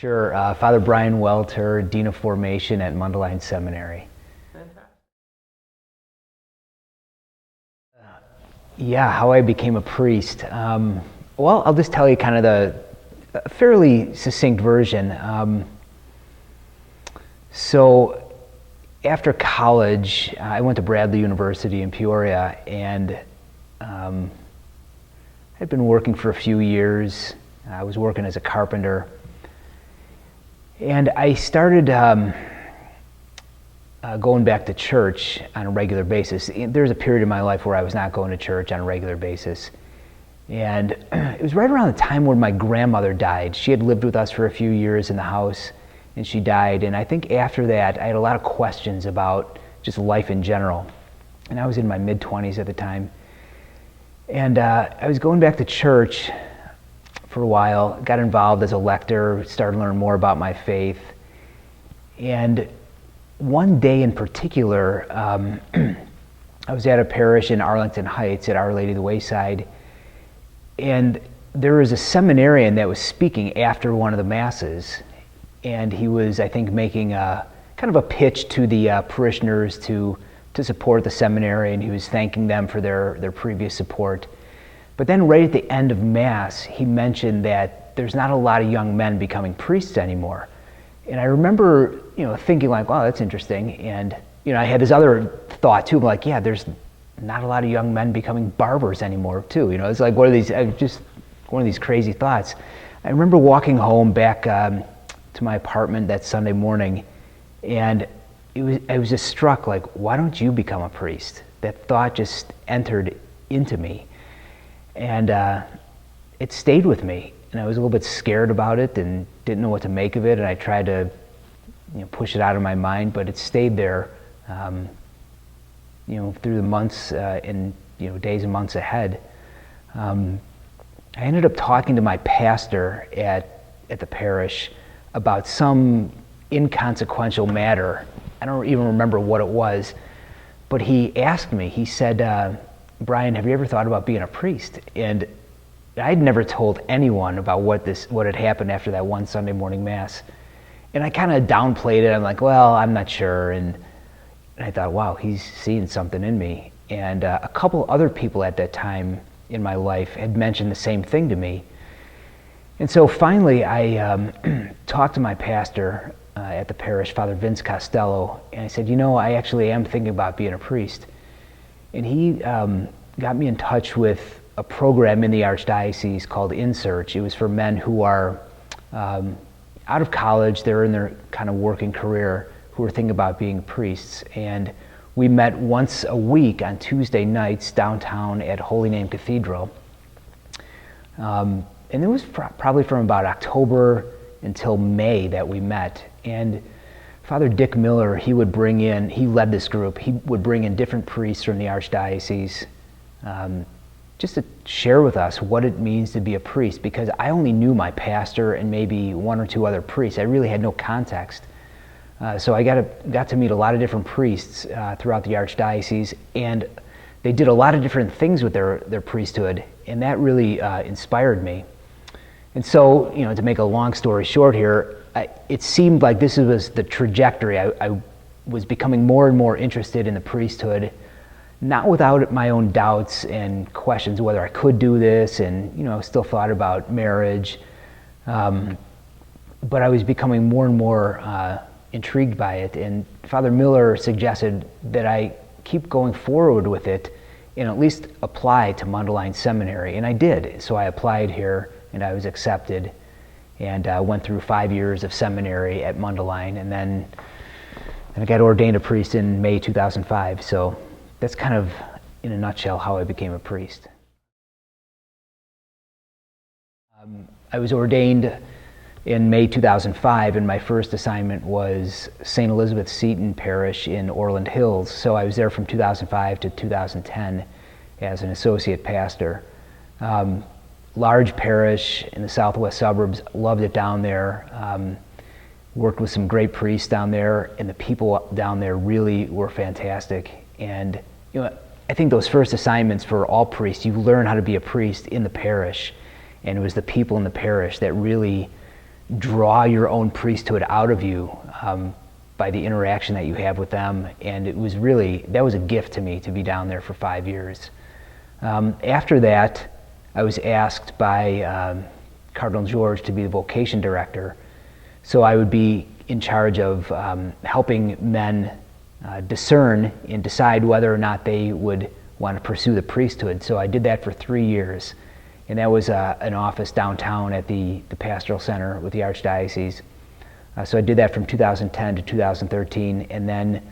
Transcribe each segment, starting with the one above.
Sure. Father Brian Welter, Dean of Formation at Mundelein Seminary. Yeah, how I became a priest. Well, I'll just tell you kind of the fairly succinct version. So after college, I went to Bradley University in Peoria, and I'd been working for a few years. I was working as a carpenter. And I started going back to church on a regular basis. There was a period in my life where I was not going to church on a regular basis. And it was right around the time when my grandmother died. She had lived with us for a few years in the house, and she died. And I think after that, I had a lot of questions about just life in general. And I was in my mid-20s at the time. And I was going back to church for a while, got involved as a lector, started to learn more about my faith. And one day in particular, I was at a parish in Arlington Heights at Our Lady of the Wayside, and there was a seminarian that was speaking after one of the masses, and he was, I think, making a kind of a pitch to the parishioners to support the seminary, and he was thanking them for their previous support. But then right at the end of Mass, he mentioned that there's not a lot of young men becoming priests anymore. And I remember, thinking like, wow, that's interesting. And, I had this other thought too, like, yeah, there's not a lot of young men becoming barbers anymore too. It's like one of these crazy thoughts. I remember walking home back to my apartment that Sunday morning, and I was just struck, like, why don't you become a priest? That thought just entered into me. And it stayed with me, and I was a little bit scared about it and didn't know what to make of it, and I tried to push it out of my mind, but it stayed there through the months and days and months ahead. I ended up talking to my pastor at the parish about some inconsequential matter. I don't even remember what it was, but he asked me, he said, Brian, have you ever thought about being a priest? And I'd never told anyone about what had happened after that one Sunday morning Mass. And I kind of downplayed it. I'm like, well, I'm not sure. And I thought, wow, he's seeing something in me. And a couple other people at that time in my life had mentioned the same thing to me. And so finally, I talked to my pastor at the parish, Father Vince Costello, and I said, I actually am thinking about being a priest. And he got me in touch with a program in the Archdiocese called In Search. It was for men who are out of college, they're in their kind of working career, who were thinking about being priests. And we met once a week on Tuesday nights downtown at Holy Name Cathedral. And it was probably from about October until May that we met. And Father Dick Miller, he led this group. He would bring in different priests from the Archdiocese just to share with us what it means to be a priest, because I only knew my pastor and maybe one or two other priests. I really had no context. So I got to meet a lot of different priests throughout the Archdiocese, and they did a lot of different things with their priesthood, and that really inspired me. And so, to make a long story short here, it seemed like this was the trajectory. I was becoming more and more interested in the priesthood, not without my own doubts and questions whether I could do this, and still thought about marriage. But I was becoming more and more intrigued by it, and Father Miller suggested that I keep going forward with it and at least apply to Mundelein Seminary, and I did. So I applied here, and I was accepted, and went through 5 years of seminary at Mundelein, and then I got ordained a priest in May 2005. So that's kind of, in a nutshell, how I became a priest. I was ordained in May 2005, and my first assignment was St. Elizabeth Seton Parish in Orland Hills. So I was there from 2005 to 2010 as an associate pastor. Large parish in the southwest suburbs, loved it down there. Worked with some great priests down there, and the people down there really were fantastic. And I think those first assignments for all priests, you learn how to be a priest in the parish, and it was the people in the parish that really draw your own priesthood out of you by the interaction that you have with them. And it was really, that was a gift to me to be down there for 5 years. After that, I was asked by Cardinal George to be the vocation director. So I would be in charge of helping men discern and decide whether or not they would want to pursue the priesthood. So I did that for 3 years. And that was an office downtown at the Pastoral Center with the Archdiocese. So I did that from 2010 to 2013. And then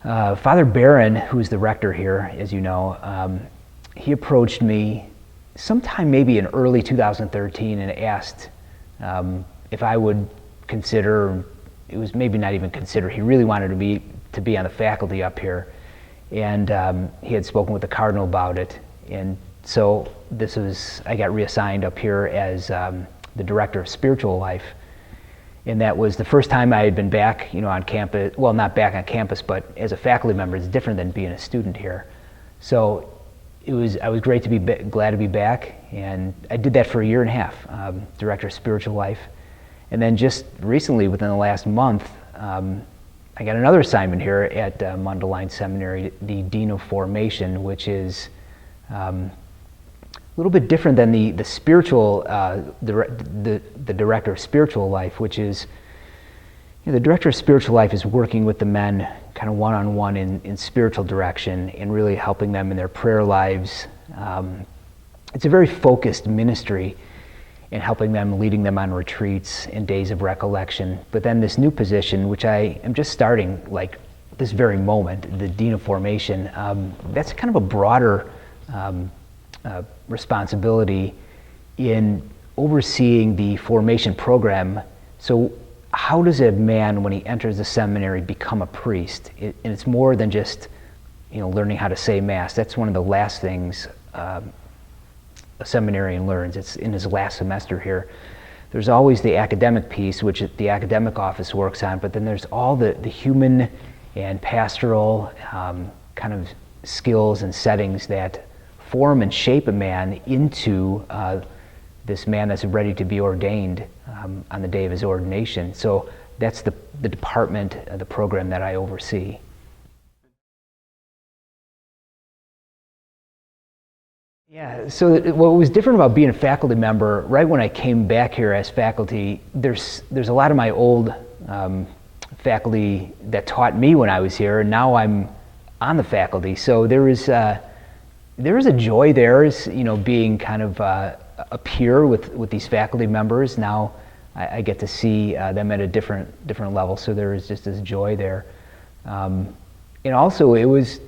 Father Barron, who's the rector here, as you know, he approached me sometime maybe in early 2013 and asked if I would consider, it was maybe not even consider, he really wanted to be on the faculty up here. And he had spoken with the Cardinal about it. And so I got reassigned up here as the Director of Spiritual Life. And that was the first time I had been back, on campus. Well, not back on campus, but as a faculty member. It's different than being a student here. So I was great to be glad to be back, and I did that for 1.5 years, Director of Spiritual Life. And then just recently, within the last month, I got another assignment here at Mundelein Seminary, the Dean of Formation, which is a little bit different than the spiritual, the Director of Spiritual Life, which is, the Director of Spiritual Life is working with the men kind of one-on-one in spiritual direction and really helping them in their prayer lives. It's a very focused ministry in helping them, leading them on retreats and days of recollection. But then this new position, which I am just starting like this very moment, the Dean of Formation, that's kind of a broader responsibility in overseeing the formation program. So how does a man, when he enters the seminary, become a priest? And it's more than just, learning how to say Mass. That's one of the last things a seminarian learns. It's in his last semester here. There's always the academic piece, which the academic office works on, but then there's all the human and pastoral kind of skills and settings that form and shape a man into this man that's ready to be ordained on the day of his ordination. So that's the department, the program that I oversee. Yeah, so what was different about being a faculty member, right when I came back here as faculty, there's a lot of my old faculty that taught me when I was here, and now I'm on the faculty. So there is a joy there, as being kind of a peer with these faculty members. Now I get to see them at a different level, so there is just this joy there. And also it was,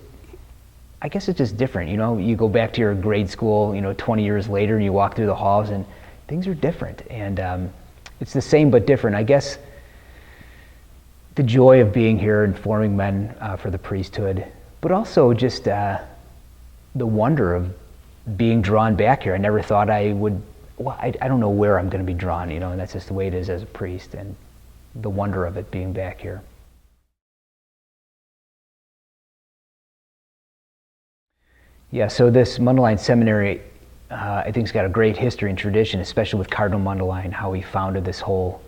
I guess it's just different, you go back to your grade school, 20 years later, and you walk through the halls and things are different. And it's the same but different. I guess the joy of being here and forming men for the priesthood, but also just the wonder of being drawn back here. I never thought I would, I don't know where I'm going to be drawn, and that's just the way it is as a priest, and the wonder of it being back here. Yeah, so this Mundelein Seminary, I think, has got a great history and tradition, especially with Cardinal Mundelein, how he founded this whole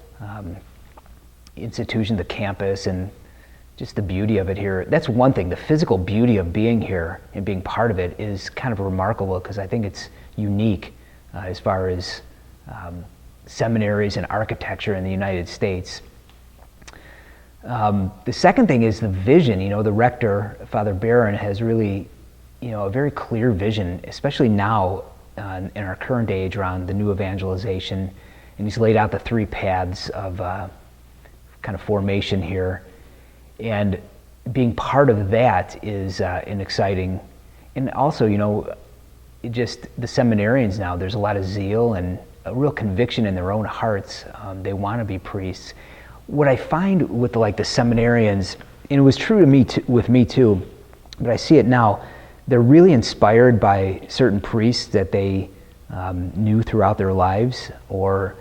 institution, the campus, and just the beauty of it here. That's one thing. The physical beauty of being here and being part of it is kind of remarkable, because I think it's unique as far as seminaries and architecture in the United States. The second thing is the vision. The rector, Father Barron, has really a very clear vision, especially now in our current age around the new evangelization. And he's laid out the 3 paths of kind of formation here. And being part of that is an exciting, and also, just the seminarians now, there's a lot of zeal and a real conviction in their own hearts. They want to be priests. What I find with the seminarians, and it was true to me with me too, but I see it now, they're really inspired by certain priests that they knew throughout their lives, or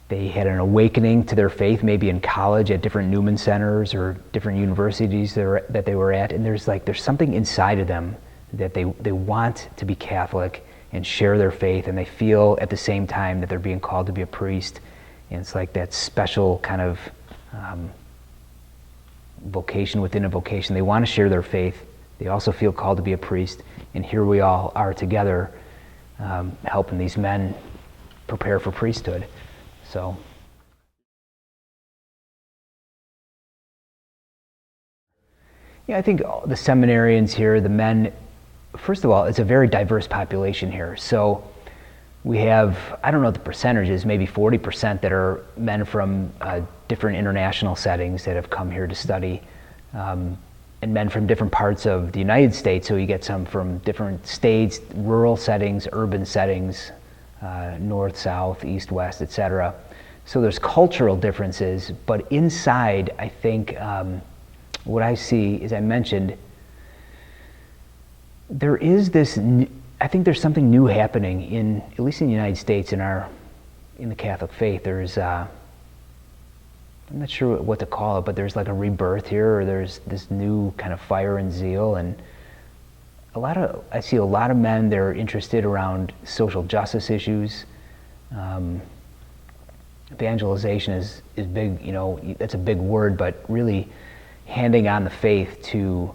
they had an awakening to their faith, maybe in college at different Newman centers or different universities that they were at, and there's something inside of them that they want to be Catholic and share their faith, and they feel at the same time that they're being called to be a priest. And it's like that special kind of vocation within a vocation. They want to share their faith. They also feel called to be a priest. And here we all are together helping these men prepare for priesthood. So. Yeah, I think the seminarians here, the men, first of all, it's a very diverse population here. So we have, I don't know what the percentage is, maybe 40% that are men from different international settings that have come here to study, and men from different parts of the United States. So you get some from different states, rural settings, urban settings, north, south, east, west, etc. So there's cultural differences, but inside, I think, what I see, as I mentioned, there is this, I think there's something new happening in, at least in the United States, in the Catholic faith. There's, I'm not sure what to call it, but there's like a rebirth here, or there's this new kind of fire and zeal, and I see a lot of men that are interested around social justice issues. Evangelization is big, that's a big word, but really handing on the faith to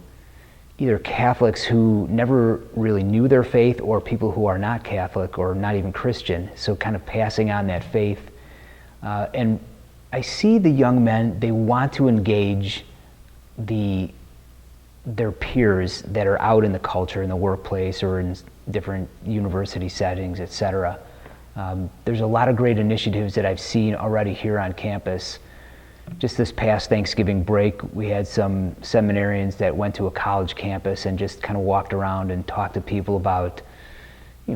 either Catholics who never really knew their faith, or people who are not Catholic or not even Christian. So kind of passing on that faith. And I see the young men, they want to engage their peers that are out in the culture, in the workplace, or in different university settings, etc. There's a lot of great initiatives that I've seen already here on campus. Just this past Thanksgiving break, we had some seminarians that went to a college campus and just kind of walked around and talked to people about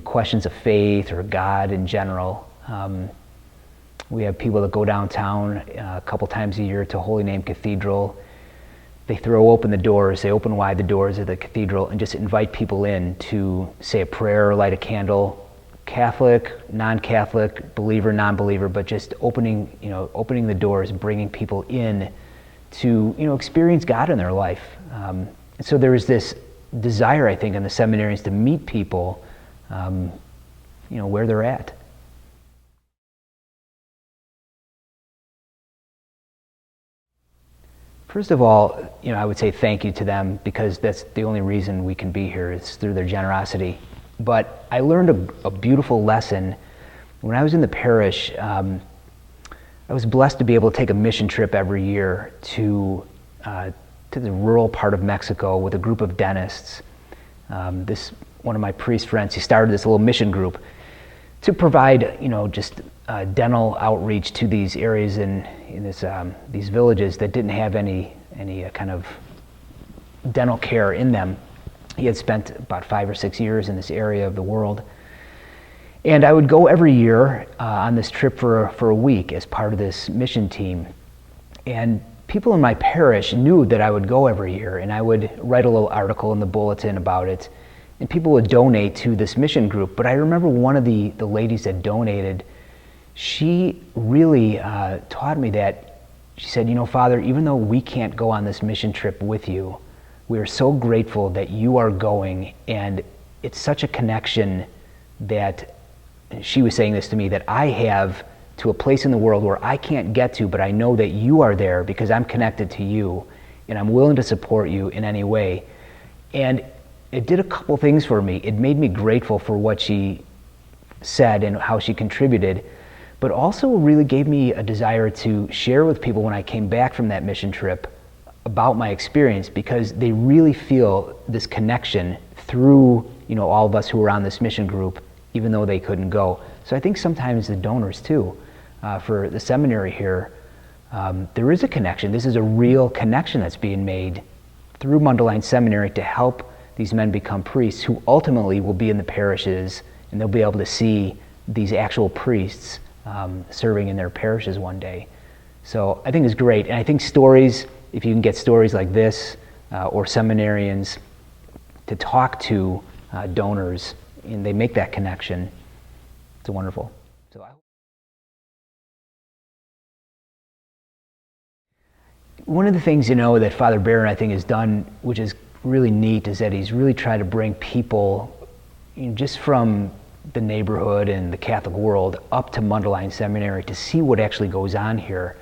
questions of faith or God in general. We have people that go downtown a couple times a year to Holy Name Cathedral. They throw open the doors, they open wide the doors of the cathedral and just invite people in to say a prayer or light a candle. Catholic, non-Catholic, believer, non-believer, but just opening the doors, bringing people in to, experience God in their life. So there is this desire, I think, in the seminarians to meet people, where they're at. First of all, I would say thank you to them, because that's the only reason we can be here, is through their generosity. But I learned a beautiful lesson when I was in the parish. I was blessed to be able to take a mission trip every year to the rural part of Mexico with a group of dentists. One of my priest friends, he started this little mission group to provide, just dental outreach to these areas in these villages that didn't have any kind of dental care in them. He had spent about 5 or 6 years in this area of the world. And I would go every year on this trip for a week as part of this mission team. And people in my parish knew that I would go every year, and I would write a little article in the bulletin about it, and people would donate to this mission group. But I remember one of the ladies that donated, she really taught me that. She said, Father, even though we can't go on this mission trip with you, we are so grateful that you are going, and it's such a connection that, she was saying this to me, that I have to a place in the world where I can't get to, but I know that you are there because I'm connected to you, and I'm willing to support you in any way. And it did a couple things for me. It made me grateful for what she said and how she contributed, but also really gave me a desire to share with people when I came back from that mission trip about my experience, because they really feel this connection through all of us who were on this mission group, even though they couldn't go. So I think sometimes the donors too, for the seminary here, there is a connection. This is a real connection that's being made through Mundelein Seminary to help these men become priests, who ultimately will be in the parishes, and they'll be able to see these actual priests serving in their parishes one day. So I think it's great. And I think stories, if you can get stories like this, or seminarians to talk to donors, and they make that connection, it's wonderful. So one of the things, that Father Brian, I think, has done, which is really neat, is that he's really tried to bring people, just from the neighborhood and the Catholic world up to Mundelein Seminary to see what actually goes on here.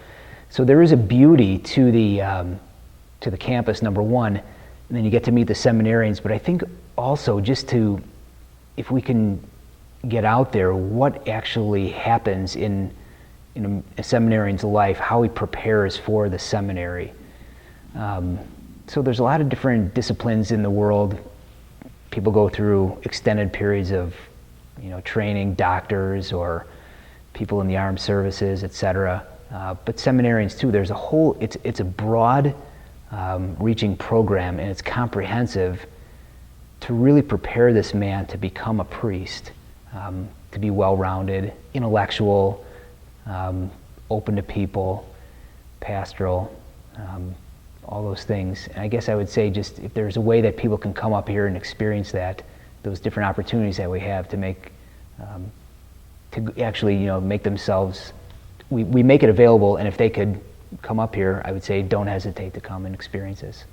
So there is a beauty to the campus, number one, and then you get to meet the seminarians. But I think also if we can get out there, what actually happens in a seminarian's life, how he prepares for the seminary. So there's a lot of different disciplines in the world. People go through extended periods of training, doctors or people in the armed services, etc. But seminarians too, there's a whole, it's a broad reaching program, and it's comprehensive to really prepare this man to become a priest, to be well-rounded, intellectual, open to people, pastoral, all those things. And I guess I would say just if there's a way that people can come up here and experience that, those different opportunities that we have to make, to actually make themselves, we make it available, and if they could come up here, I would say don't hesitate to come and experience this.